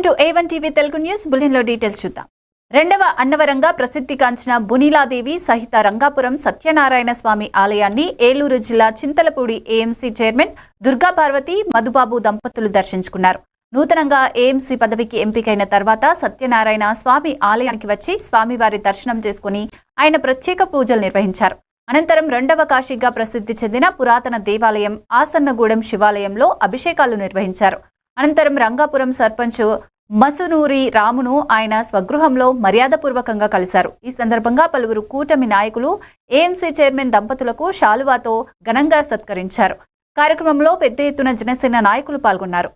Welcome to A1 TV Telugu news. Bulletin లో details చూద్దాం. రెండవ అన్నవరంగా ప్రసిద్ధిగాంచిన బునిలాదేవి సహిత రంగాపురం సత్యనారాయణ స్వామి ఆలయాన్ని ఏలూరు జిల్లా చింతలపూడి ఏఎంసీ చైర్మన్ దుర్గా పార్వతి మధుబాబు దంపతులు దర్శించుకున్నారు. నూతనంగా ఏఎంసీ పదవికి ఎంపికైన తర్వాత సత్యనారాయణ స్వామి ఆలయానికి వచ్చి స్వామివారి దర్శనం చేసుకుని ఆయన ప్రత్యేక పూజలు నిర్వహించారు. అనంతరం రెండవ కాశీగా ప్రసిద్ధి చెందిన పురాతన దేవాలయం ఆసన్నగూడెం శివాలయంలో అభిషేకాలు నిర్వహించారు. అనంతరం రంగాపురం సర్పంచ్ మసునూరి రామును ఆయన స్వగృహంలో మర్యాదపూర్వకంగా కలిశారు. ఈ సందర్భంగా పలువురు కూటమి నాయకులు ఏఎంసీ చైర్మన్ దంపతులకు శాలువాతో ఘనంగా సత్కరించారు. కార్యక్రమంలో పెద్ద ఎత్తున జనసేన నాయకులు పాల్గొన్నారు.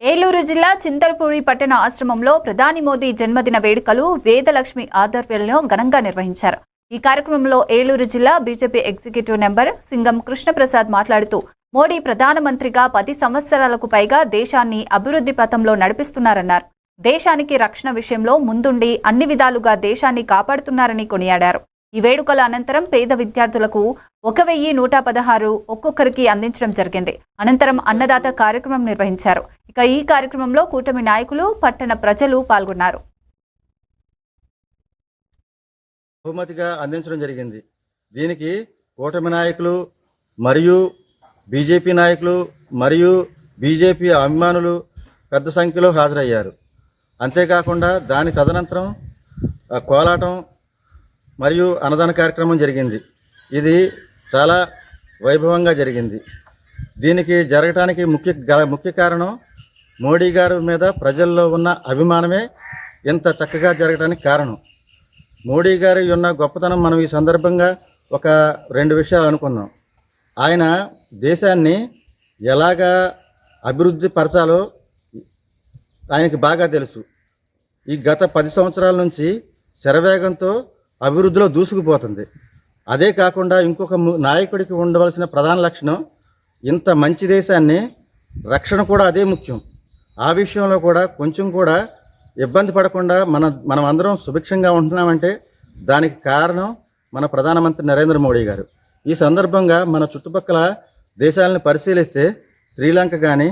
ఏలూరు జిల్లా చింతలపూడి పట్టణ ఆశ్రమంలో ప్రధాని మోదీ జన్మదిన వేడుకలు వేదలక్ష్మి ఆధ్వర్యంలో ఘనంగా నిర్వహించారు. ఈ కార్యక్రమంలో ఏలూరు జిల్లా BJP executive member Singam Krishnaprasad మాట్లాడుతూ మోడీ ప్రధానమంత్రిగా 10 సంవత్సరాలకు పైగా దేశాన్ని అభివృద్ధి పథంలో నడిపిస్తున్నారన్నారు. దేశానికి రక్షణ విషయంలో ముందుండి అన్ని విధాలుగా దేశాన్ని కాపాడుతున్నారని కొనియాడారు. ఈ వేడుకల అనంతరం పేద విద్యార్థులకు 1116 ఒక్కొక్కరికి అందించడం జరిగింది. అనంతరం అన్నదాత కార్యక్రమం నిర్వహించారు. ఇక ఈ కార్యక్రమంలో కూటమి నాయకులు పట్టణ ప్రజలు పాల్గొన్నారు. బహుమతిగా అందించడం జరిగింది. దీనికి కూటమి నాయకులు మరియు బీజేపీ నాయకులు మరియు బీజేపీ అభిమానులు పెద్ద సంఖ్యలో హాజరయ్యారు. అంతేకాకుండా దాని తదనంతరం కోలాటం మరియు అన్నదాన కార్యక్రమం జరిగింది. ఇది చాలా వైభవంగా జరిగింది. దీనికి జరగటానికి ముఖ్య కారణం మోడీ గారి మీద ప్రజల్లో ఉన్న అభిమానమే ఇంత చక్కగా జరగడానికి కారణం. మోడీ గారి ఉన్న గొప్పతనం మనం ఈ సందర్భంగా ఒక 2 విషయాలు అనుకున్నాం. ఆయన దేశాన్ని ఎలాగా అభివృద్ధి పరచాలో ఆయనకి బాగా తెలుసు. ఈ గత 10 సంవత్సరాల నుంచి శరవేగంతో అభివృద్ధిలో దూసుకుపోతుంది. అదే కాకుండా ఇంకొక నాయకుడికి ఉండవలసిన ప్రధాన లక్షణం ఇంత మంచి దేశాన్ని రక్షణ కూడా అదే ముఖ్యం. ఆ విషయంలో కూడా కొంచెం కూడా ఇబ్బంది పడకుండా మనం అందరం సుభిక్షంగా ఉంటున్నామంటే దానికి కారణం మన ప్రధానమంత్రి నరేంద్ర మోడీ గారు. ఈ సందర్భంగా మన చుట్టుపక్కల దేశాలను పరిశీలిస్తే శ్రీలంక కానీ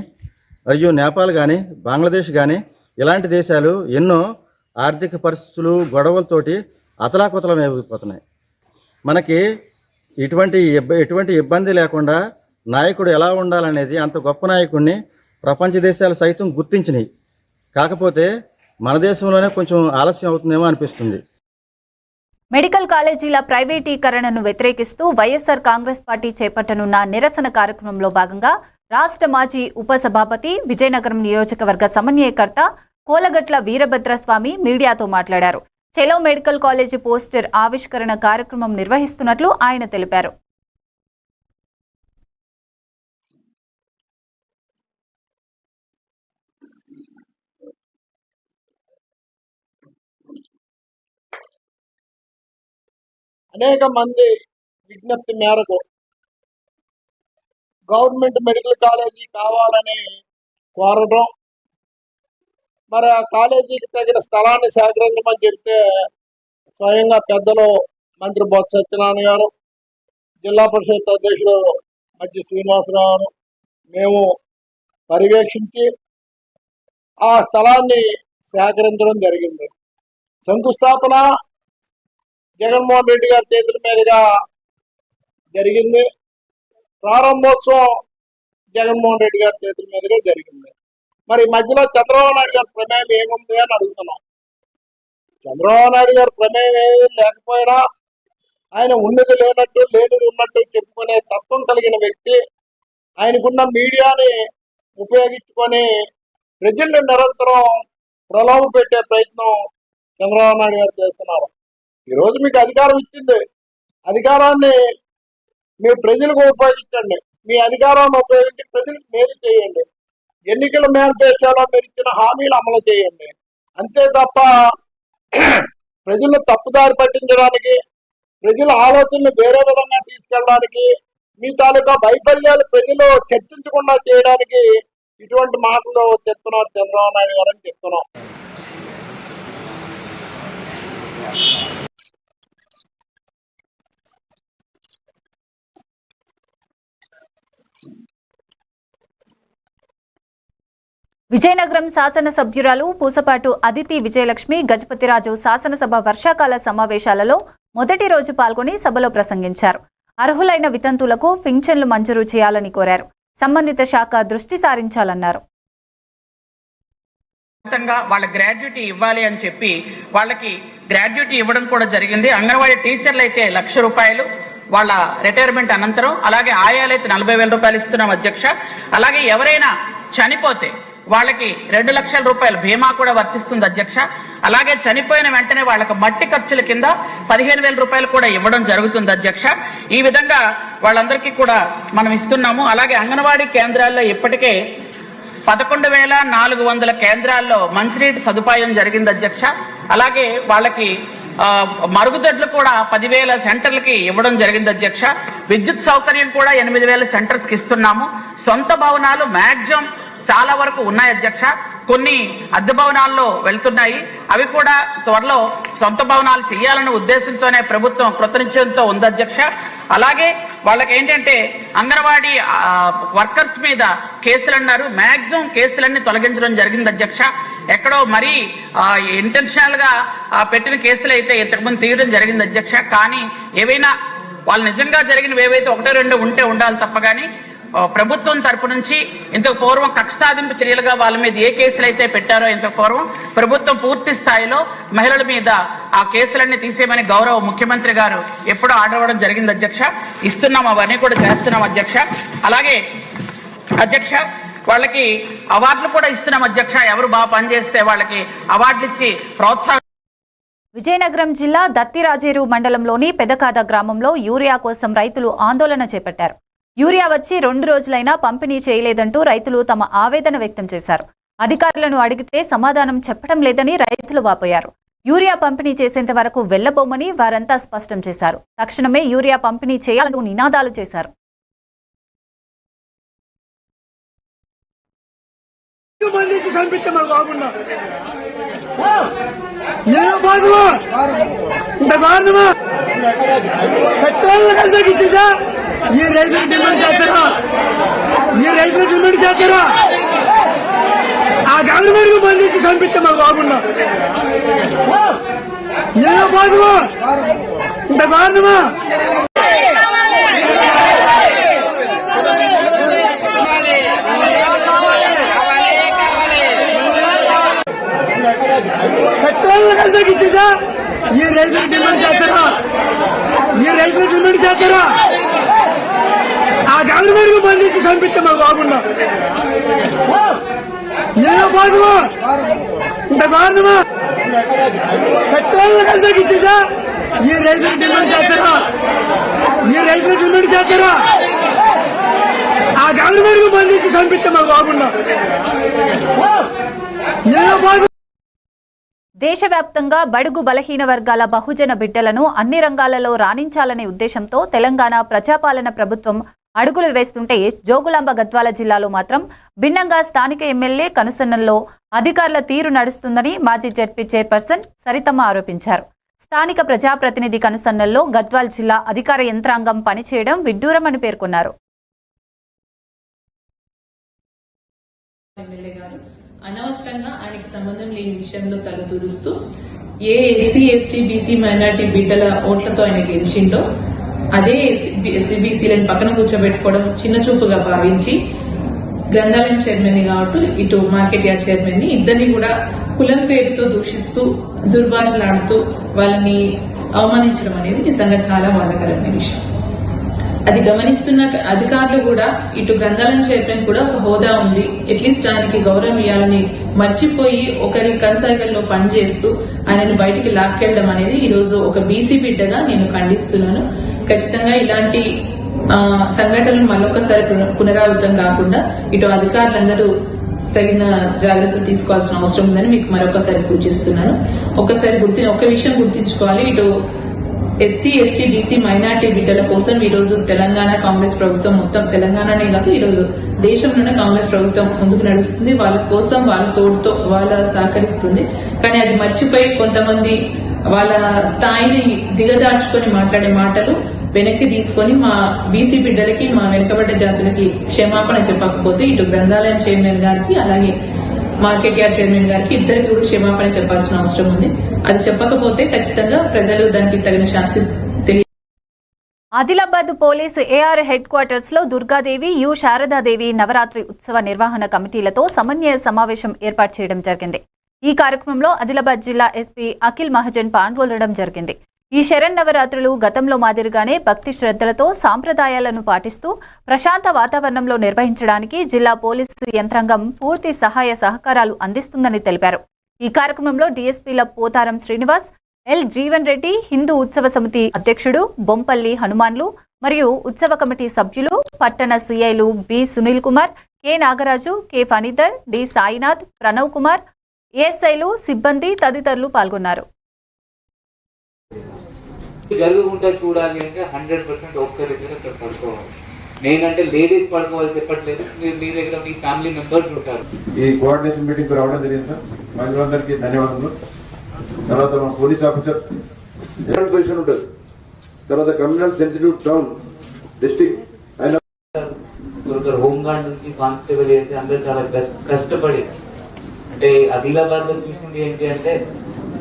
మరియు నేపాల్ కానీ బంగ్లాదేశ్ కానీ ఇలాంటి దేశాలు ఎన్నో ఆర్థిక పరిస్థితులు గొడవలతోటి అతలాకుతలం అయిపోతున్నాయి. మనకి ఎటువంటి ఇబ్బంది లేకుండా నాయకుడు ఎలా ఉండాలనేది అంత గొప్ప నాయకుడిని ప్రపంచ దేశాలు సైతం గుర్తించినాయి. కాకపోతే మన దేశంలోనే కొంచెం ఆలస్యం అవుతుందేమో అనిపిస్తుంది. మెడికల్ కాలేజీల ప్రైవేటీకరణను వ్యతిరేకిస్తూ వైఎస్ఆర్ కాంగ్రెస్ పార్టీ చేపట్టనున్న నిరసన కార్యక్రమంలో భాగంగా రాష్ట్ర మాజీ ఉపసభాపతి విజయనగరం నియోజకవర్గ సమన్వయకర్త కోలగట్ల వీరభద్రస్వామి మీడియాతో మాట్లాడారు. చెలో మెడికల్ కాలేజీ పోస్టర్ ఆవిష్కరణ కార్యక్రమం నిర్వహిస్తున్నట్లు ఆయన తెలిపారు. అనేక మంది విజ్ఞప్తి మేరకు గవర్నమెంట్ మెడికల్ కాలేజీ కావాలని కోరడం, మరి ఆ కాలేజీకి తగిన స్థలాన్ని సేకరించమని చెప్తే స్వయంగా పెద్దలు మంత్రి బొత్స సత్యనారాయణ గారు, జిల్లా పరిషత్ అధ్యక్షుడు మధ్య శ్రీనివాసరావు గారు మేము పర్యవేక్షించి ఆ స్థలాన్ని సేకరించడం జరిగింది. శంకుస్థాపన జగన్మోహన్ రెడ్డి గారి చేతుల మీదుగా జరిగింది. ప్రారంభోత్సవం జగన్మోహన్ రెడ్డి గారి చేతుల మీదుగా జరిగింది. మరి మధ్యలో చంద్రబాబు నాయుడు గారి ప్రమేయం ఏముంది అని అడుగుతున్నాం. చంద్రబాబు నాయుడు గారి ప్రమేయం ఏది లేకపోయినా ఆయన ఉన్నది లేనట్టు లేనిది ఉన్నట్టు చెప్పుకునే తత్వం కలిగిన వ్యక్తి. ఆయనకున్న మీడియాని ఉపయోగించుకొని ప్రజల్ని నిరంతరం ప్రలోభ పెట్టే ప్రయత్నం చంద్రబాబు నాయుడు గారు చేస్తున్నారు. ఈరోజు మీకు అధికారం ఇచ్చింది, అధికారాన్ని మీ ప్రజలకు ఉపయోగించండి, మీ అధికారాన్ని ఉపయోగించి ప్రజలకు మేలు చేయండి, ఎన్నికల మేనిఫెస్టోలో మీరు ఇచ్చిన హామీలు అమలు చేయండి. అంతే తప్ప ప్రజలను తప్పుదారి పట్టించడానికి, ప్రజల ఆలోచనలు వేరే విధంగా తీసుకెళ్ళడానికి, మీ తాలూకా వైఫల్యాలు ప్రజలు చర్చించకుండా చేయడానికి ఇటువంటి మాటలు చెప్తున్నారు చంద్రబాబు నాయుడు గారు అని చెప్తున్నాం. విజయనగరం శాసనసభ్యురాలు పూసపాటు అదితి విజయలక్ష్మి గజపతిరాజు శాసనసభ వర్షాకాల సమావేశాలలో మొదటి రోజు పాల్గొని సభలో ప్రసంగించారు. అర్హులైన వితంతులకు పింఛన్లు మంజూరు చేయాలని కోరారు. సంబంధిత శాఖ దృష్టి సారించాలన్నారు. వాళ్ళ గ్రాడ్యుటీ ఇవ్వాలి అని చెప్పి వాళ్ళకి గ్రాడ్యుటీ ఇవ్వడం కూడా జరిగింది. అంగన్వాడీ టీచర్లు అయితే ₹1,00,000 వాళ్ళ రిటైర్మెంట్ అనంతరం, అలాగే ఆయాలైతే ₹40,000 ఇస్తున్నాం అధ్యక్ష. అలాగే ఎవరైనా చనిపోతే వాళ్ళకి ₹2,00,000 బీమా కూడా వర్తిస్తుంది అధ్యక్ష. అలాగే చనిపోయిన వెంటనే వాళ్ళకి మట్టి ఖర్చుల కింద ₹15,000 కూడా ఇవ్వడం జరుగుతుంది అధ్యక్ష. ఈ విధంగా వాళ్ళందరికీ కూడా మనం ఇస్తున్నాము. అలాగే అంగన్వాడీ కేంద్రాల్లో ఇప్పటికే 11,400 కేంద్రాల్లో మంచినీటి సదుపాయం జరిగింది అధ్యక్ష. అలాగే వాళ్ళకి మరుగుదొడ్లు కూడా 10,000 సెంటర్లకి ఇవ్వడం జరిగింది అధ్యక్ష. విద్యుత్ సౌకర్యం కూడా 8,000 సెంటర్స్ కి ఇస్తున్నాము. సొంత భవనాలు మ్యాక్సిమం చాలా వరకు ఉన్నాయి అధ్యక్ష. కొన్ని అద్దె భవనాల్లో వెళ్తున్నాయి. అవి కూడా త్వరలో సొంత భవనాలు చేయాలనే ఉద్దేశంతోనే ప్రభుత్వం కృతనిశ్చయంతో ఉంది అధ్యక్ష. అలాగే వాళ్ళకి ఏంటంటే అంగన్వాడీ వర్కర్స్ మీద కేసులు అన్నారు, మ్యాక్సిమం కేసులన్నీ తొలగించడం జరిగింది అధ్యక్ష. ఎక్కడో మరీ ఇంటెన్షనల్ గా పెట్టిన కేసులు అయితే ఇంతకుముందు తీయడం జరిగింది అధ్యక్ష. కానీ ఏవైనా వాళ్ళు నిజంగా జరిగినవి ఏవైతే 1-2 ఉంటే ఉండాలి తప్ప కానీ ప్రభుత్వం తరపు నుంచి ఇంతకు పూర్వం కక్ష సాధింపు చర్యలుగా వాళ్ళ మీద ఏ కేసులు అయితే పెట్టారో ఇంతకు పూర్వం ప్రభుత్వం పూర్తి స్థాయిలో మహిళల మీద ఆ కేసులన్నీ తీసేయమని గౌరవ ముఖ్యమంత్రి గారు ఎప్పుడో ఆర్డర్ ఇవ్వడం జరిగింది అధ్యక్ష. ఇస్తున్నాం, అవన్నీ కూడా చేస్తున్నాం అధ్యక్ష. అలాగే అధ్యక్ష వాళ్ళకి అవార్డులు కూడా ఇస్తున్నాం అధ్యక్ష. ఎవరు బాగా పనిచేస్తే వాళ్ళకి అవార్డులు ఇచ్చి ప్రోత్సాహం. విజయనగరం జిల్లా దత్తిరాజేరు మండలంలోని పెదకాద గ్రామంలో యూరియా కోసం రైతులు ఆందోళన చేపట్టారు. యూరియా వచ్చి 2 రోజులైనా పంపిణీ చేయలేదంటూ రైతులు తమ ఆవేదన వ్యక్తం చేశారు. అధికారులను అడిగితే సమాధానం చెప్పడం లేదని రైతులు వాపోయారు. యూరియా పంపిణీ చేసేంత వరకు వెళ్లబోమని వారంతా స్పష్టం చేశారు. తక్షణమే యూరియా పంపిణీ చేయాలంటూ నినాదాలు చేశారు. ఈ రైతులు డిమాండ్ చేస్తారా? ఆ గవర్నమెంట్ బంధించి చంపిస్తే మాకు బాగున్నా. ఏదో బాగు ఇంత కారణమా? చట్టాలను అందరికి ఇచ్చేసా ఈ రైతులు డిమాండ్ చేస్తారా? ఆ గవర్నమెంట్ బంధించి చంపిస్తే మాకు బాగున్నా. ఏదో బాగు ఇంత కారణమా? చట్టాలను అందరికి ఇచ్చేసా ఈ రైతులు డిమాండ్ చేస్తారా? ఆ గవర్నమెంట్ బంధించి చంపిస్తే మాకు బాగున్నా. ఏదో బాగు. దేశవ్యాప్తంగా బడుగు బలహీన వర్గాల బహుజన బిడ్డలను అన్ని రంగాలలో రాణించాలనే ఉద్దేశంతో తెలంగాణ ప్రజాపాలన ప్రభుత్వం అడుగులు వేస్తుంటే జోగులాంబ గద్వాల జిల్లాలో మాత్రం భిన్నంగా స్థానిక ఎమ్మెల్యే కనుసన్నల్లో అధికారుల తీరు నడుస్తుందని మాజీ జెడ్పీ చైర్పర్సన్ సరితమ్మ ఆరోపించారు. స్థానిక ప్రజాప్రతినిధి కనుసన్నల్లో గద్వాల్ జిల్లా అధికార యంత్రాంగం పనిచేయడం విడ్డూరమని పేర్కొన్నారు. అనవసరంగా ఆయనకి సంబంధం లేని విషయంలో తలదూరుస్తూ ఏ ఎస్సీ ఎస్టీ బీసీ మైనార్టీ బిడ్డల ఓట్లతో ఆయన గెలిచిండో అదే ఎస్సీ బీసీలను పక్కన కూర్చోబెట్టుకోవడం చిన్న చూపుగా భావించి గ్రంథాలయం చైర్మన్ కావట్టు ఇటు మార్కెట్ యార్డ్ చైర్మన్ ని ఇద్దరిని కూడా కులం పేరుతో దూషిస్తూ దుర్భాషలాడుతూ వాళ్ళని అవమానించడం అనేది నిజంగా చాలా బాధాకరమైన విషయం. అది గమనిస్తున్న అధికారులు కూడా ఇటు గ్రంథాలయం చైర్మన్ కూడా ఒక హోదా ఉంది, అట్లీస్ట్ ఆయనకి గౌరవం ఇవ్వాలని మర్చిపోయి ఒకరి కనసాగల్లో పనిచేస్తూ ఆయనను బయటికి లాక్కెళ్ళడం అనేది ఈ రోజు ఒక బీసీ బిడ్డగా నేను ఖండిస్తున్నాను. ఖచ్చితంగా ఇలాంటి సంఘటనలు మరొకసారి పునరావృతం కాకుండా ఇటు అధికారులందరూ తగిన జాగ్రత్తలు తీసుకోవాల్సిన అవసరం ఉందని మీకు మరొకసారి సూచిస్తున్నాను. ఒక విషయం గుర్తుంచుకోవాలి, ఇటు ఎస్సీ ఎస్టీ బీసీ మైనార్టీ బిడ్డల కోసం ఈ రోజు తెలంగాణ కాంగ్రెస్ ప్రభుత్వం, మొత్తం తెలంగాణనే కాదు ఈ రోజు దేశంలోనే కాంగ్రెస్ ప్రభుత్వం ముందుకు నడుస్తుంది. వాళ్ళ కోసం వాళ్ళ తోడుతో వాళ్ళ సహకరిస్తుంది. కానీ అది మర్చిపోయి కొంతమంది వాళ్ళ స్థాయిని దిగదార్చుకొని మాట్లాడే మాటలు వెనక్కి తీసుకొని మా బీసీ బిడ్డలకి, మా వెనుకబడ్డ జాతులకి క్షమాపణ చెప్పకపోతే ఇటు గ్రంథాలయం చైర్మన్ గారికి అలాగే మార్కెట్ యార్డ్ చైర్మన్ గారికి ఇద్దరికి కూడా క్షమాపణ చెప్పాల్సిన అవసరం ఉంది. అది చెప్పకపోతే ఖచ్చితంగా ప్రజలు దానికి తగిన శాస్తి Adilabad police AR headquarters లో దుర్గాదేవి, యు శారదాదేవి నవరాత్రి ఉత్సవ నిర్వహణ కమిటీలతో సమన్వయ సమావేశం ఏర్పాటు చేయడం జరిగింది. ఈ కార్యక్రమంలో ఆదిలాబాద్ జిల్లా ఎస్పీ అఖిల్ మహాజన్ పాల్గొనడం జరిగింది. ఈ శరన్నవరాత్రులు గతంలో మాదిరిగానే భక్తి శ్రద్ధలతో సాంప్రదాయాలను పాటిస్తూ ప్రశాంత వాతావరణంలో నిర్వహించడానికి జిల్లా పోలీసు యంత్రాంగం పూర్తి సహాయ సహకారాలు అందిస్తుందని తెలిపారు. ఈ కార్యక్రమంలో డీఎస్పీల పోతారం శ్రీనివాస్, ఎల్ జీవన్ రెడ్డి, హిందూ ఉత్సవ సమితి అధ్యక్షుడు బొంపల్లి హనుమాన్లు మరియు ఉత్సవ కమిటీ సభ్యులు, పట్టణ సిఐలు B Sunil Kumar, K Nagaraju, K Phanidhar, D Sainath, Pranav Kumar, ఏఎస్ఐలు, సిబ్బంది తదితరులు పాల్గొన్నారు. జరుగుకుంటా చూడాలి అంటే 100% ఒక్కరిద్దరు అక్కడ పడుకోవాలి. నేనంటే లేడీస్ పడుకోవాలి చెప్పట్లేదు, మీరు మీ దగ్గర మీ ఫ్యామిలీ మెంబర్స్ ఉంటారు. ఈ కోఆర్డినేషన్ మీటింగ్ రావడం జరిగింది. మహిళలందరికీ ధన్యవాదాలు. తర్వాత మా పోలీస్ ఆఫీసర్ పొజిషన్ ఉంటుంది. తర్వాత కమ్యూనల్ సెన్సిటివ్ టౌన్ డిస్ట్రిక్ట్ అయిన హోంగార్డ్ నుంచి కానిస్టేబుల్ అయితే అందరూ చాలా కష్టపడి, అంటే ఆదిలాబాద్ లో చూసింది ఏంటి అంటే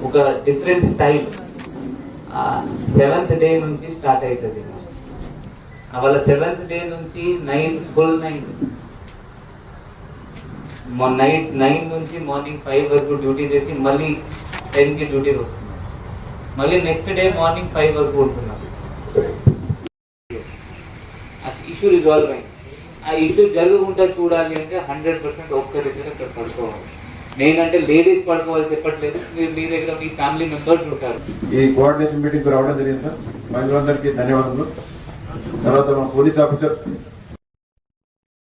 ఒక డిఫరెంట్ స్టైల్. 7th డే నుంచి స్టార్ట్ అవుతుంది. వాళ్ళ 7th డే నుంచి ఫుల్ నైట్ నైట్ 9 నుంచి మార్నింగ్ 5 వరకు డ్యూటీ చేసి మళ్ళీ 10కి డ్యూటీ వస్తుంది. మళ్ళీ నెక్స్ట్ డే మార్నింగ్ 5 వరకు ఉంటున్నారు. ఆ ఇష్యూ రిజాల్వ్ అయింది. ఆ ఇష్యూ జరుగుకుంటా చూడాలి అంటే 100% ఒక్కరిద్దరు అక్కడ పడుకోవాలి. నేనంటే లేడీస్ పడుకోవాలి చెప్పట్లేదు, మీరు మీ దగ్గర మీ ఫ్యామిలీ మెంబర్స్ ఉంటారు. ఈ కోఆర్డినేషన్ మీటింగ్ రావడం జరిగింది. మహిళలందరికీ ధన్యవాదాలు. తర్వాత మా పోలీస్ ఆఫీసర్.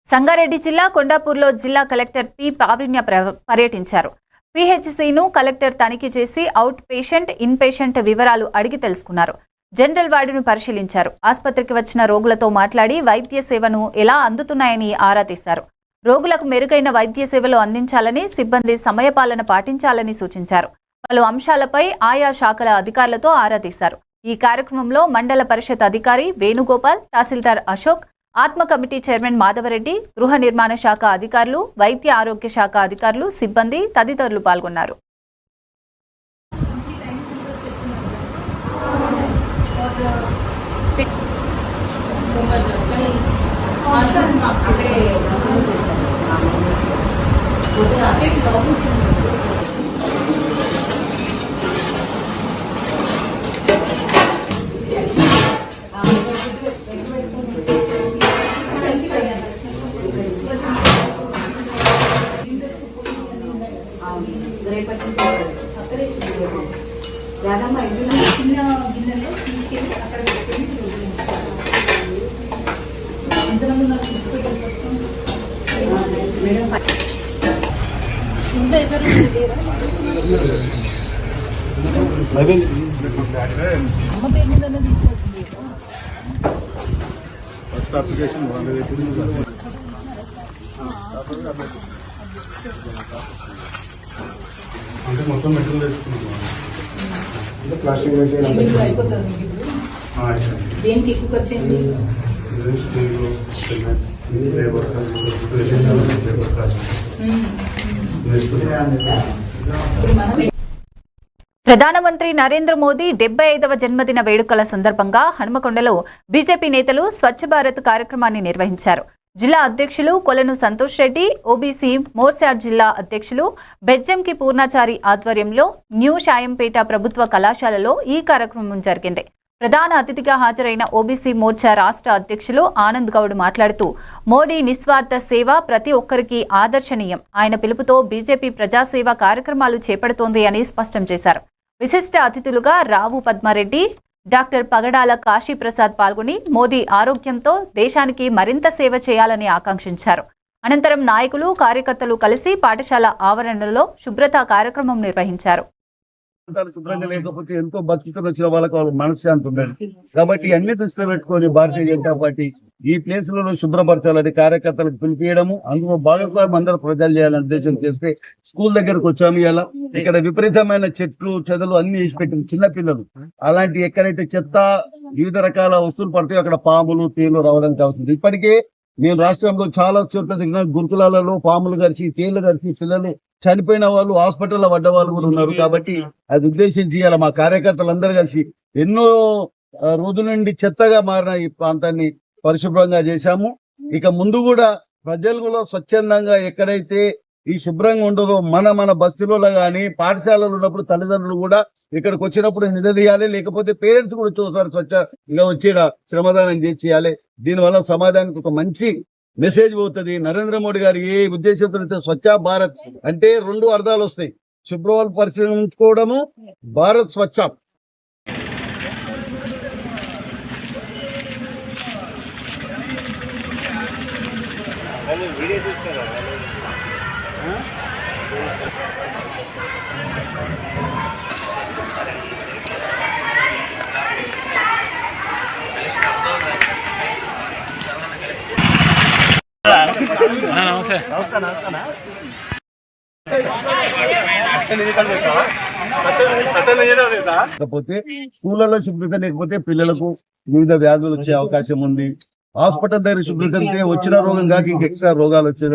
సంగారెడ్డి జిల్లా కొండాపూర్లో జిల్లా కలెక్టర్ పి పావృణ్య పర్యటించారు. పిహెచ్సిను కలెక్టర్ తనిఖీ చేసి అవుట్ పేషెంట్, ఇన్ పేషెంట్ వివరాలు అడిగి తెలుసుకున్నారు. జనరల్ వార్డును పరిశీలించారు. ఆసుపత్రికి వచ్చిన రోగులతో మాట్లాడి వైద్య సేవను ఎలా అందుతున్నాయని ఆరా తీశారు. రోగులకు మెరుగైన వైద్య సేవలు అందించాలని, సిబ్బంది సమయపాలన పాటించాలని సూచించారు. పలు అంశాలపై ఆయా శాఖల అధికారులతో ఆరా తీశారు. ఈ కార్యక్రమంలో మండల పరిషత్ అధికారి వేణుగోపాల్, తహసీల్దార్ అశోక్, ఆత్మ కమిటీ చైర్మన్ మాధవరెడ్డి, గృహ నిర్మాణ శాఖ అధికారులు, వైద్య ఆరోగ్య శాఖ అధికారులు, సిబ్బంది తదితరులు పాల్గొన్నారు. ఫస్ట్ అప్లికేషన్ అంటే మొత్తం మెటీరియల్ తెచ్చుకున్నాం. ప్లాస్టిక్ దేనికి ఎక్కువ ఖర్చు అయింది? ప్రధానమంత్రి నరేంద్ర మోదీ 75వ జన్మదిన వేడుకల సందర్భంగా హనుమకొండలో బీజేపీ నేతలు స్వచ్ఛ భారత్ కార్యక్రమాన్ని నిర్వహించారు. జిల్లా అధ్యక్షులు కొలను సంతోష్ రెడ్డి, ఓబీసీ మోర్చా జిల్లా అధ్యక్షులు బెజ్జంకి పూర్ణాచారి ఆధ్వర్యంలో న్యూ షాయంపేట ప్రభుత్వ కళాశాలలో ఈ కార్యక్రమం జరిగింది. ప్రధాన అతిథిగా హాజరైన ఓబీసీ మోర్చా రాష్ట్ర అధ్యక్షులు ఆనంద్ గౌడ్ మాట్లాడుతూ మోడీ నిస్వార్థ సేవ ప్రతి ఒక్కరికి ఆదర్శనీయం. ఆయన పిలుపుతో బీజేపీ ప్రజాసేవ కార్యక్రమాలు చేపడుతోంది అని స్పష్టం చేశారు. విశిష్ట అతిథులుగా రావు పద్మారెడ్డి, డాక్టర్ పగడాల కాశీప్రసాద్ పాల్గొని మోదీ ఆరోగ్యంతో దేశానికి మరింత సేవ చేయాలని ఆకాంక్షించారు. అనంతరం నాయకులు, కార్యకర్తలు కలిసి పాఠశాల ఆవరణలో శుభ్రత కార్యక్రమం నిర్వహించారు. శుభ్రంగా లేకపోతే ఎంతో బతుకుతున్న వచ్చిన వాళ్ళకి మనశ్శాంతి ఉండదు. కాబట్టి అన్ని దృష్టిలో పెట్టుకొని భారతీయ జనతా పార్టీ ఈ ప్లేసులలో శుభ్రపరచాలని కార్యకర్తలకు పిలిపియడము, అందులో భాగస్వామ్యం అందరూ ప్రజలు చేయాలని ఉద్దేశం చేస్తే స్కూల్ దగ్గరకు వచ్చాము. ఇలా ఇక్కడ విపరీతమైన చెట్లు చెదలు అన్ని వేసి పెట్టింది చిన్న పిల్లలు. అలాంటి ఎక్కడైతే చెత్త వివిధ రకాల వస్తువులు పడతాయో అక్కడ పాములు, తేళ్లు రావడానికి అవుతుంది. ఇప్పటికే నేను రాష్ట్రంలో చాలా చోట్ల తిరిగిన గురుకులాలలో పాములు గడిచి, తేళ్లు గడిచి పిల్లలు చనిపోయిన వాళ్ళు, హాస్పిటల్లో పడ్డ వాళ్ళు కూడా ఉన్నారు. కాబట్టి అది ఉద్దేశించి ఇవాళ మా కార్యకర్తలందరూ కలిసి ఎన్నో రోజుల నుండి చెత్తగా మారిన ఈ ప్రాంతాన్ని పరిశుభ్రంగా చేశాము. ఇక ముందు కూడా ప్రజలు కూడా స్వచ్ఛందంగా ఎక్కడైతే ఈ శుభ్రంగా ఉండదో మన బస్తీలలో కానీ పాఠశాలలు ఉన్నప్పుడు తల్లిదండ్రులు కూడా ఇక్కడికి వచ్చినప్పుడు నిలదీయాలి. లేకపోతే పేరెంట్స్ కూడా చూసారు స్వచ్ఛంగా వచ్చి శ్రమదానం చేయాలి. దీనివల్ల సమాజానికి ఒక మంచి మెసేజ్ పోతుంది. నరేంద్ర మోడీ గారు ఏ ఉద్దేశంతో స్వచ్ఛ భారత్ అంటే 2 అర్థాలు వస్తాయి: శుభ్రవాళ్ళు పరిశీలించుకోవడము, భారత్ స్వచ్ఛ. కాకపోతే స్కూళ్ళలో శుభ్రత లేకపోతే పిల్లలకు వివిధ వ్యాధులు వచ్చే అవకాశం ఉంది. హాస్పిటల్ దగ్గర శుభ్రత వచ్చిన రోగం కాక ఇంక ఎక్స్ట్రా రోగాలు వచ్చే.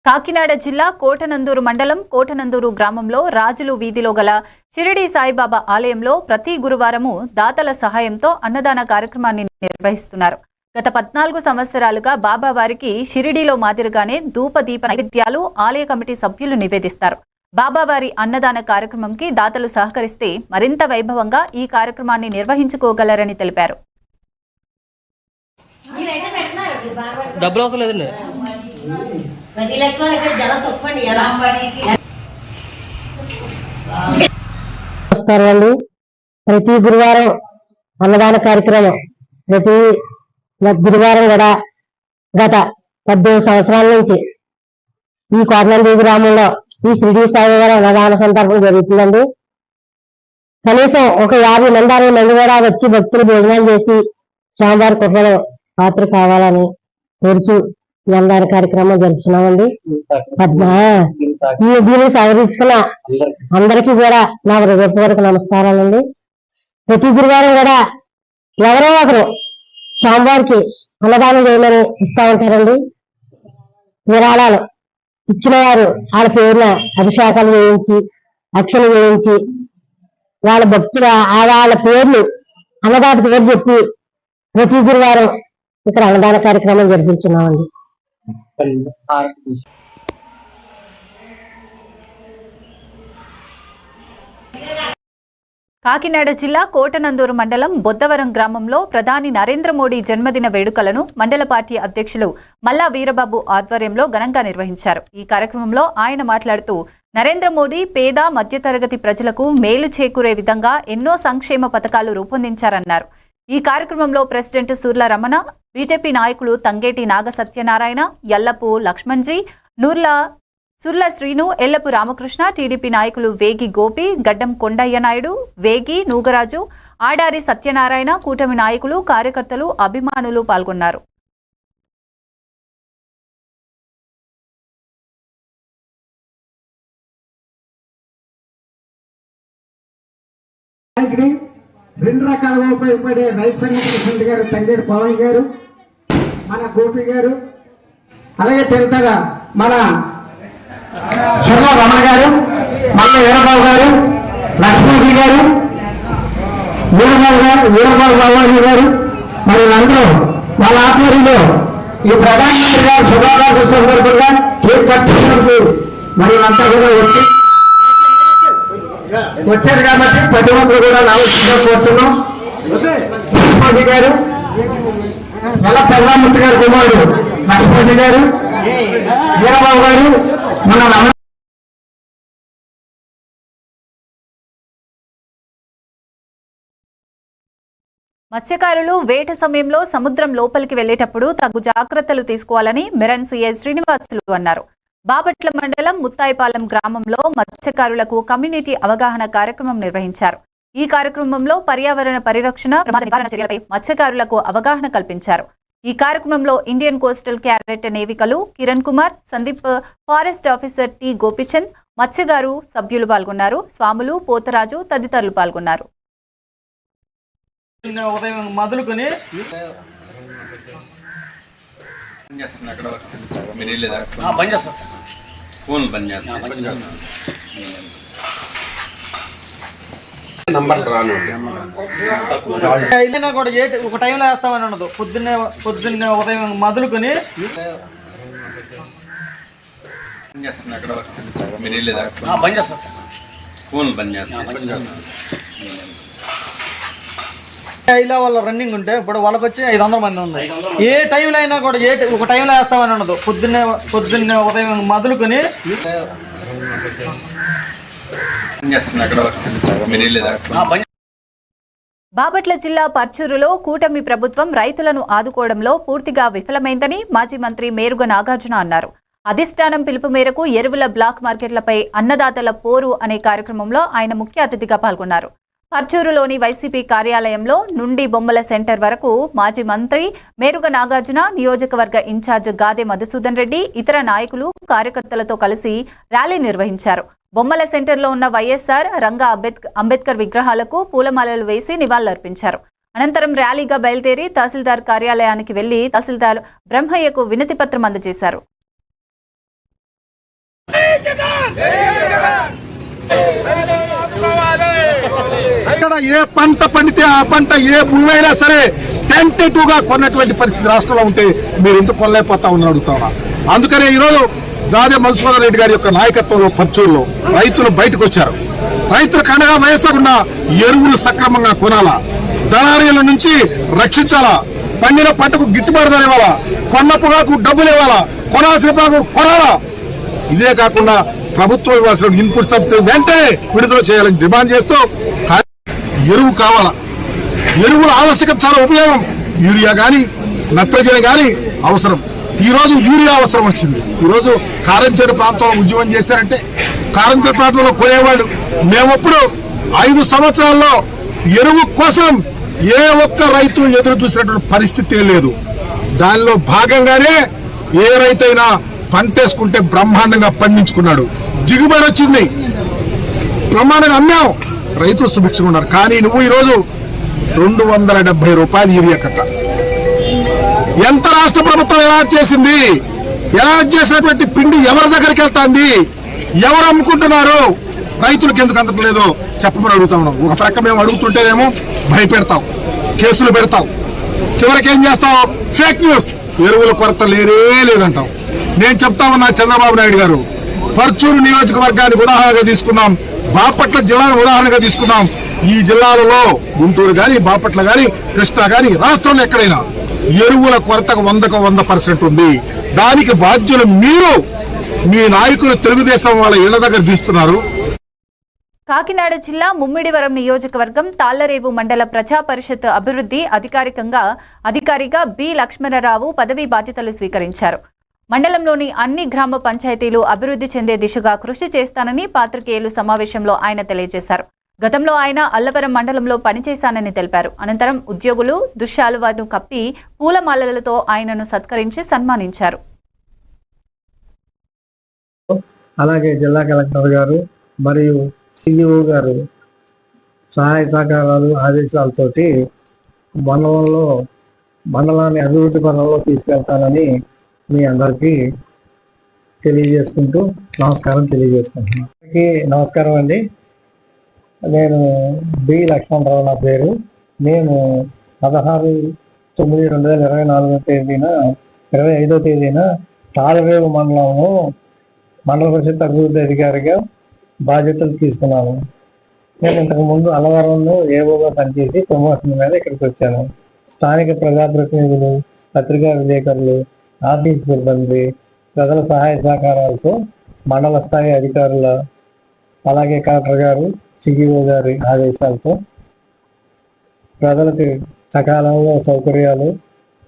కాకినాడ జిల్లా కోటనందూరు మండలం కోటనందూరు గ్రామంలో రాజులు వీధిలో గల షిరిడి సాయిబాబా ఆలయంలో ప్రతి గురువారము దాతల సహాయంతో అన్నదాన కార్యక్రమాన్ని నిర్వహిస్తున్నారు. గత 14 సంవత్సరాలుగా బాబా వారికి షిరిడిలో మాదిరిగానే ధూపదీప నైవేద్యాలు ఆలయ కమిటీ సభ్యులు నివేదిస్తారు. బాబావారి అన్నదాన కార్యక్రమంకి దాతలు సహకరిస్తే మరింత వైభవంగా ఈ కార్యక్రమాన్ని నిర్వహించుకోగలరని తెలిపారు. డబ్బులు అవసరం లేదండి. నమస్కారం. ప్రతి గురువారం అన్నదాన కార్యక్రమం ప్రతి గురువారం కూడా గత 18 సంవత్సరాల నుంచి ఈ కోటనందూరు గ్రామంలో ఈ షిరిడి సాయిబాబా అన్నదాన సందర్భం జరుగుతుందండి. కనీసం ఒక 50 మంది 60 మంది కూడా వచ్చి భక్తులు భోజనాలు చేసి స్వామివారి కృపలో పాత్ర కావాలని కోరుచు ఈ అన్నదాన కార్యక్రమం జరుపుతున్నామండి. దీన్ని సవరించుకున్న అందరికీ కూడా నా హృదయపూర్వక నమస్కారాలండి. ప్రతి గురువారం కూడా ఎవరో ఒకరు స్వామివారికి అన్నదానం చేయమని ఇస్తా ఉంటారండి. విరాళాలు ఇచ్చిన వారు వాళ్ళ పేరున అభిషేకాలు చేయించి, అర్చన చేయించి, వాళ్ళ భక్తుల వాళ్ళ పేర్లు అన్నదాత పేరు చెప్పి ప్రతి గురువారం ఇక్కడ అన్నదాన కార్యక్రమం జరిపించున్నామండి. కాకినాడ జిల్లా కోటనందూరు మండలం బొద్దవరం గ్రామంలో ప్రధాని నరేంద్ర మోడీ జన్మదిన వేడుకలను మండల పార్టీ అధ్యక్షులు మల్లా వీరబాబు ఆధ్వర్యంలో ఘనంగా నిర్వహించారు. ఈ కార్యక్రమంలో ఆయన మాట్లాడుతూ నరేంద్ర మోడీ పేద మధ్యతరగతి ప్రజలకు మేలు చేకూరే విధంగా ఎన్నో సంక్షేమ పథకాలు రూపొందించారన్నారు. ఈ కార్యక్రమంలో ప్రెసిడెంట్ సూర్ల రమణ, బీజేపీ నాయకులు తంగేటి నాగ సత్యనారాయణ, యల్లపు లక్ష్మణ్జీ, సుర్ల శ్రీను, ఎల్లపు రామకృష్ణ, టీడీపీ నాయకులు వేగి గోపి, గడ్డం కొండయ్య నాయుడు, వేగి నూగరాజు, ఆడారి సత్యనారాయణ, కూటమి నాయకులు, కార్యకర్తలు, అభిమానులు పాల్గొన్నారు. రెండు రకాలుగా ఉపయోగపడే రైతు సంఘం ప్రెసిడెంట్ గారు తంగేటి పవన్ గారు, మన గోపి గారు, అలాగే తిరుతల మన సుర్ల రమణ గారు, మల్ల వీరబాబు గారు, లక్ష్మణజీ గారు, వీరబాబు బాబాజీ గారు, మరి వీళ్ళందరూ వాళ్ళ ఆధ్వర్యంలో ఈ ప్రధానమంత్రి గారు శుభాకాంక్షల సందర్భంగా కేక్ కట్ చేసినందుకు మరి వీళ్ళంతా కూడా వచ్చి వచ్చారు కాబట్టి ప్రతి ఒక్కరు కూడా రావాల్సిందిగా కోరుతున్నాం. లక్ష్మణ్ గారు, ఎలా ప్రధానమంత్రి గారు కుమారుడు లక్ష్మణ్ గారు, వీరబాబు గారు, మన రమణ మత్స్యకారులు వేట సమయంలో సముద్రం లోపలికి వెళ్లేటప్పుడు తగు జాగ్రత్తలు తీసుకోవాలని మెరన్ సిఐ శ్రీనివాసులు అన్నారు. బాపట్ల మండలం ముత్తాయిపాలెం గ్రామంలో మత్స్యకారులకు కమ్యూనిటీ అవగాహన కార్యక్రమం నిర్వహించారు. ఈ కార్యక్రమంలో పర్యావరణ పరిరక్షణ, ప్రమాద నివారణ చర్యలపై మత్స్యకారులకు అవగాహన కల్పించారు. ఈ కార్యక్రమంలో ఇండియన్ కోస్టల్ క్యాడెట్ నేవికలు Kiran Kumar, Sandeep, forest officer T Gopichand, మత్స్యగారు సభ్యులు పాల్గొన్నారు. స్వాములు, పోతరాజు తదితరులు పాల్గొన్నారు. ఉదయం మొదలుకొని అయినా కూడా ఒక టైంలో వేస్తామని ఉండదు. పొద్దున్నే ఉదయం మొదలుకొని ఇలా వాళ్ళ రన్నింగ్ ఉంటే ఇప్పుడు వాళ్ళకి వచ్చి 500 మంది ఉంది. ఏ టైంలో అయినా కూడా ఒక టైంలో వేస్తామని ఉండదు. పొద్దున్నే ఉదయం మొదలుకొని బాపట్ల జిల్లా పర్చూరులో కూటమి ప్రభుత్వం రైతులను ఆదుకోవడంలో పూర్తిగా విఫలమైందని మాజీ మంత్రి మేరుగ నాగార్జున అన్నారు. అధిష్టానం పిలుపు మేరకు ఎరువుల బ్లాక్ మార్కెట్లపై అన్నదాతల పోరు అనే కార్యక్రమంలో ఆయన ముఖ్య అతిథిగా పాల్గొన్నారు. పర్చూరులోని వైసీపీ కార్యాలయంలో నుండి బొమ్మల సెంటర్ వరకు మాజీ మంత్రి మేరుగ నాగార్జున, నియోజకవర్గ ఇన్ఛార్జ్ గాదె మధుసూదన్ రెడ్డి, ఇతర నాయకులు, కార్యకర్తలతో కలిసి ర్యాలీ నిర్వహించారు. బొమ్మల సెంటర్లో ఉన్న వైఎస్ఆర్, రంగా అంబేద్కర్ విగ్రహాలకు పూలమాలలు వేసి నివాళులర్పించారు. అనంతరం ర్యాలీగా బయలుదేరి తహసీల్దార్ కార్యాలయానికి వెళ్లి తహసీల్దార్ బ్రహ్మయ్యకు వినతి పత్రం అందజేశారు. ఇక్కడ ఏ పంట పండితే ఆ పంట ఏ భూమైనా సరే టెంటేటివ్ గా కొన్నటువంటి పరిస్థితి రాష్ట్రంలో ఉంటే మీరు ఎందుకు కొనలేకపోతా ఉన్నారని అడుగుతా. అందుకనే ఈరోజు గాదె మధుసూదన్ రెడ్డి గారి యొక్క నాయకత్వంలో పర్చూరులో రైతులు బయటకు వచ్చారు. రైతులకు అండగా వేసకుండా ఎరువులు సక్రమంగా కొనాలా, దళారీల నుంచి రక్షించాలా, పండిన పంటకు గిట్టుబాటు ధర ఇవ్వాలా, కొన్న పొగాకు డబ్బులు ఇవ్వాలా, కొనాల్సిన పొగాకు కొనాలా. ఇదే కాకుండా ప్రభుత్వం ఇవ్వాల్సిన ఇన్పుట్ సబ్సిడీ వెంటనే విడుదల చేయాలని డిమాండ్ చేస్తూ ఎరువు కావాలా. ఎరువుల ఆవశ్యకత చాలా ఉపయోగం. యూరియా కానీ నత్రజని కానీ అవసరం. ఈ రోజు యూరియా అవసరం వచ్చింది. ఈరోజు కారంచేడు ప్రాంతంలో ఉద్యమం చేశారంటే కారంచేడు ప్రాంతంలో కొనేవాళ్ళు మేమప్పుడు 5 సంవత్సరాల్లో ఎరువు కోసం ఏ ఒక్క రైతు ఎదురు చూసినటువంటి పరిస్థితి లేదు. దానిలో భాగంగానే ఏ రైతైనా పంటేసుకుంటే బ్రహ్మాండంగా పండించుకున్నాడు, దిగుబడి వచ్చింది, బ్రహ్మాండంగా అమ్మాం, రైతులు సుభిక్షంగా ఉన్నారు. కానీ నువ్వు ఈరోజు 270 రూపాయలు యూరియా కట్ట. ఎంత రాష్ట్ర ప్రభుత్వం ఎలా చేసింది? ఎలా చేసినటువంటి పిండి ఎవరి దగ్గరికి వెళ్తాంది? ఎవరు అమ్ముకుంటున్నారు? రైతులకు ఎందుకు అందట్లేదో చెప్పమని అడుగుతా ఉన్నాం. ఒక ప్రక్క మేము అడుగుతుంటేనేమో భయపెడతాం, కేసులు పెడతాం, చివరికి ఏం చేస్తాం? ఫేక్ న్యూస్, ఎరువుల కొరత లేదంటాం. నేను చెప్తా ఉన్నా చంద్రబాబు నాయుడు గారు, పర్చూరు నియోజకవర్గాన్ని ఉదాహరణగా తీసుకుందాం, బాపట్ల జిల్లాను ఉదాహరణగా తీసుకుందాం. ఈ జిల్లాలలో గుంటూరు గాని, బాపట్ల గాని, కృష్ణా గాని, రాష్ట్రంలో ఎక్కడైనా ఎరువుల కొరతకు 100% ఉంది. దానికి బాధ్యులు మీరు, మీ నాయకులు తెలుగుదేశం వాళ్ళ ఇళ్ల దగ్గర తీస్తున్నారు. కాకినాడ జిల్లా ముమ్మిడివరం నియోజకవర్గం తాళ్లరేవు మండల ప్రజా పరిషత్ అభివృద్ధి అధికారిగా బి లక్ష్మణరావు పదవీ బాధ్యతలు స్వీకరించారు. మండలంలోని అన్ని గ్రామ పంచాయతీలు అభివృద్ధి చెందే దిశగా కృషి చేస్తానని పాత్రికేయులు సమావేశంలో ఆయన తెలియజేశారు. గతంలో ఆయన అల్లవరం మండలంలో పనిచేశానని తెలిపారు. అనంతరం ఉద్యోగులు దుశ్శాలువాను కప్పి పూలమాలలతో ఆయనను సత్కరించి సన్మానించారు. అలాగే జిల్లా కలెక్టర్ గారు మరియు సిఇఓ గారు సహాయ సహకారాలు ఆదేశాలతోటి మండలాన్ని అభివృద్ధి పరంలో తీసుకెళ్తానని మీ అందరికీ తెలియజేసుకుంటున్నాను. నమస్కారం అండి. నేను బి లక్ష్మణరావు నా పేరు. నేను 16/9/2024 తేదీన తాళరేవు మండల పరిషత్ అభివృద్ధి అధికారిగా బాధ్యతలు తీసుకున్నాను. నేను ఇంతకు ముందు అలవరంలో ఏవోగా పనిచేసి ప్రమోషన్ మీద ఇక్కడికి వచ్చాను. స్థానిక ప్రజాప్రతినిధులు, పత్రికా విలేకరులు, ఆఫీస్ సిబ్బంది, ప్రజల సహాయ సహకారాలతో మండల స్థాయి అధికారుల, అలాగే కలెక్టర్ గారు, సిఇఓ గారి ఆదేశాలతో ప్రజలకి సకాలంలో సౌకర్యాలు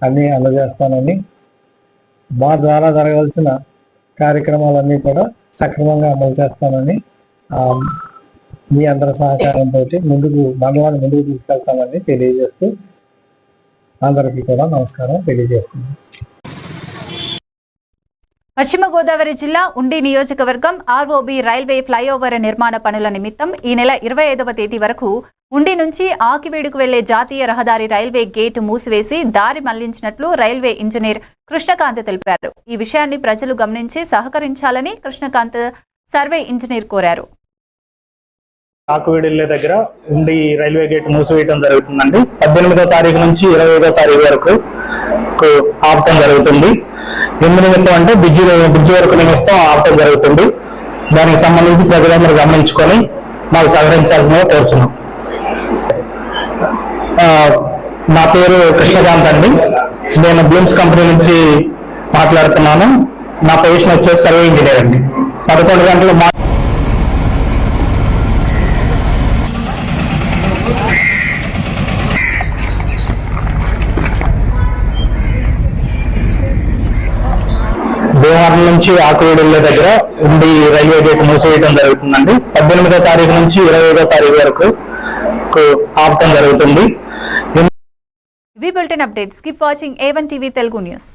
అన్నీ అందజేస్తానని, మా ద్వారా జరగాల్సిన కార్యక్రమాలన్నీ కూడా సక్రమంగా అమలు చేస్తానని, మీ అందరి సహకారంతో మండలాన్ని ముందుకు తీసుకెళ్తానని తెలియజేస్తూ అందరికీ కూడా నమస్కారం తెలియజేస్తున్నాను. పశ్చిమ గోదావరి జిల్లా ఉండి నియోజకవర్గం ఆర్ఓబి రైల్వే ఫ్లైఓవర్ నిర్మాణ పనుల నిమిత్తం ఈ నెల 25వ తేదీ వరకు ఉండి నుంచి ఆకివీడుకు వెళ్లే జాతీయ రహదారి రైల్వే గేటు మూసివేసి దారి మళ్లించినట్లు రైల్వే ఇంజనీర్ కృష్ణకాంత్ తెలిపారు. ఈ విషయాన్ని ప్రజలు గమనించి సహకరించాలని కృష్ణకాంత్ సర్వే ఇంజనీర్ కోరారు. ఆకువీడి దగ్గర ఉండి రైల్వే గేట్ మూసివేయడం జరుగుతుందండి. 18వ తారీఖు నుంచి 25వ తారీఖు వరకు ఆపటం జరుగుతుంది. ఎందు నిమిత్తం అంటే బ్రిడ్జి వరకు నిమిత్తం ఆపటం జరుగుతుంది. దానికి సంబంధించి ప్రజలందరూ గమనించుకొని మాకు సహకరించాల్సిందిగా కోరుచున్నాం. నా పేరు కృష్ణకాంత్ అండి. నేను బ్లూమ్స్ కంపెనీ నుంచి మాట్లాడుతున్నాను. నా పొజిషన్ వచ్చేసి సర్వే ఇంజనీర్ అండి. 11 గంటలు భీమవరం నుంచి ఆకువీడు దగ్గర ఉండి రైల్వే గేట్ మూసివేయడం జరుగుతుందండి. 18వ తారీఖు నుంచి 25వ తారీఖు వరకు ఆపటం జరుగుతుంది. ఇవి bulletin updates. Keep watching A1 TV Telugu news.